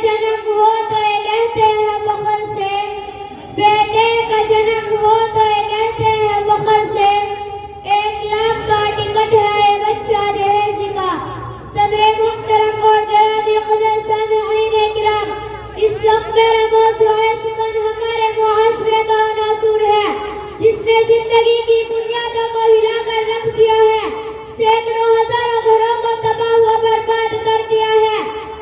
जन्म हो तो ये कहते हैं फख्र से, बेटे का जन्म हो तो ये कहते हैं फख्र से, 1 लाख का टिकट है ये बच्चा जहेज का। सदर मुहतरम और दयादी क़दर सामिईन किराम, इस वक्त मेरा मौज़ू है सुमन हमारे मुआशरे का नासूर है, जिसने जिंदगी की बुनियादों को हिलाकर रख दिया है, सैकड़ों हजारों घरों को तबाह व बर्बाद कर दिया है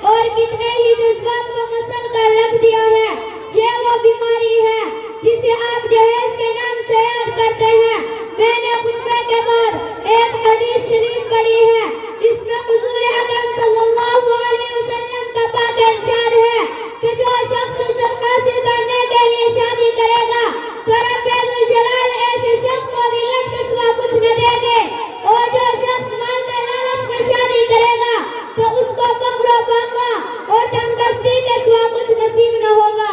और कितने ही जज्बात को मसल कर रख दिया है। ये वो बीमारी है जिसे आप जहेज के नाम से याद करते हैं। मैंने खुतबे के बाद एक हदीस शरीफ पढ़ी है, इसमें हुजूर अकरम सल्लल्लाहु अलैहि वसल्लम का पाक इरशाद है कि जो शख्स इज्जत हासिल करने के लिए शादी करेगा तो रब्बुल जलाल ऐसे शख्स को दिल्लत के सिवा कुछ न देंगे, और जो शख्स माल के लालच में शादी करेगा तो उसको फक्र फाका और तंगदस्ती के सिवा कुछ नसीब न होगा।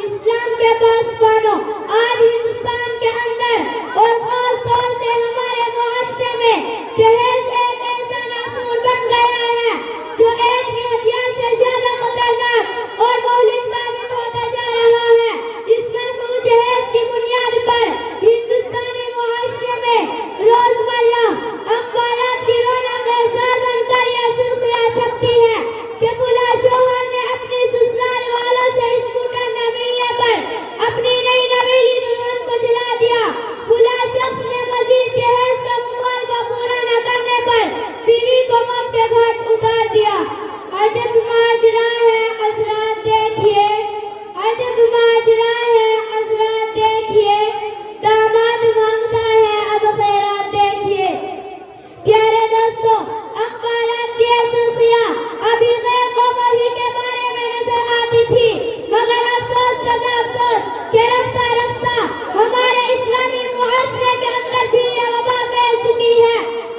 इस्लाम के पासबानों, आज हिंदुस्तान के अंदर और खास तौर से हमारे मुआशरे में जहेज एक ऐसा नासूर बन गया है जो एक ही हथियार से ज्यादा खतरनाक और मौलिक साबित होता जा रहा है। इस मरकूज जहेज की बुनियाद पर हिंदुस्तानी मुआशरे में रोजमर्रा अखबारात की रौनक एहसार बनकर यह सुर्खियां छपती है कि बुला शोहर ने अपने ससुराल वालों से स्कूटर न मिलने पर अपनी नई नवेली दुल्हन को जला दिया। बुला शख्स ने मजीद जहेज का मुतालबा पूरा न करने पर बीवी को मौत के घाट उतार दिया। अजब माजरा है हज़रात देखिए, अजब माजरा है हज़रात देखिए, दामाद मांगता है अब खैरात देखिए। प्यारे दोस्तों, अखबारात की सुर्खियां अभी गैर कौमी के बारे में नजर आती थी, मगर अफसोस सदा अफसोस कि रफ्ता रफ्ता हमारे इस्लामी मुआशरे के अंदर भी यह वबा फैल चुकी है।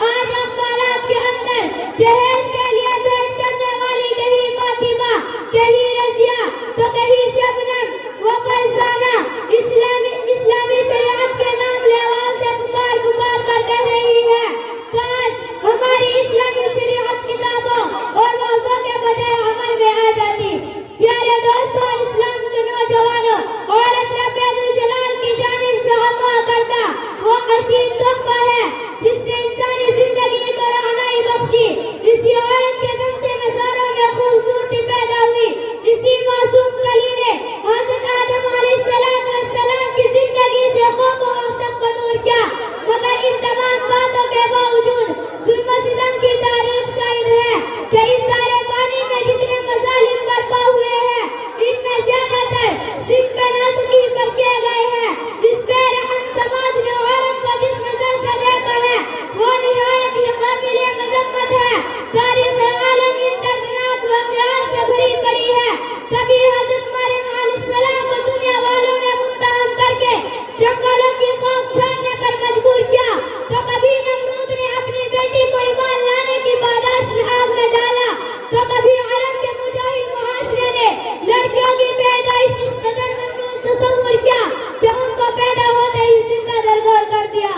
आज अखबारात के अंदर जहेज के लिए बैठ चढ़ने वाली कहीं फातिमा, कहीं रज़िया तो कहीं शबनम व फरजाना इस्लामी शरीयत के नाम लेवा से पुकार पुकार कर कह रही है, काश हमारी इस्लामी शरीयत किताबों और मौज़ू के बजाय अमल में आ जाती। प्यारे दोस्तों, इस्लाम के नौजवानों, औरत रब्बुल जलाल की जानिब से अता करता वो हसीन तोहफा है जिसने इंसानी जिंदगी को रहनुमाई बख्शी। इसी औरत के दम से नज़ारों में खूबसूरती पैदा हुई। इसी मासूम कली ने हज़रत आदम अलैहिस्सलाम की जिंदगी से खौफ और वहशत को दूर किया, मगर इन तमाम बातों के बावजूद जुल्म सितम की तारीख शायद है कि इस सारे पानी में जितने मज़ालिम बर्पा हुए हैं, इनमें ज्यादातर सिर्फ नाजुकी पर किए गए हैं। इस बेरहम समाज ने औरत को जिस नजर से देखा है वो निहायत ही काबिल मज़म्मत है। तारीख़ आलम इन दर्दनाक वाक़यात से भरी पड़ी है। कभी हज़रत मरियम अलैहिस्सलाम को दुनिया वालों ने मुत्तहम करके जंगलों की खाक छानने पर मजबूर किया, तो कभी नमरूद ने अपनी बेटी को ईमान लाने की पादाश में आग में डाला, तो कभी अरब के मुजाहिद मुआशरे ने लड़कियों की पैदाइश इस कदर महफूज तस्वुर किया कि उनको पैदा होते ही जिंदा दरगोर कर दिया।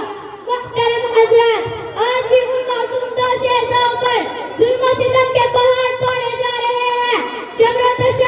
मुहतरम हज़रात, आज भी उन मासूम दो शहज़ादों पर जुल्म सितम के पहाड़ तोड़े जा रहे हैं। जबरदस्त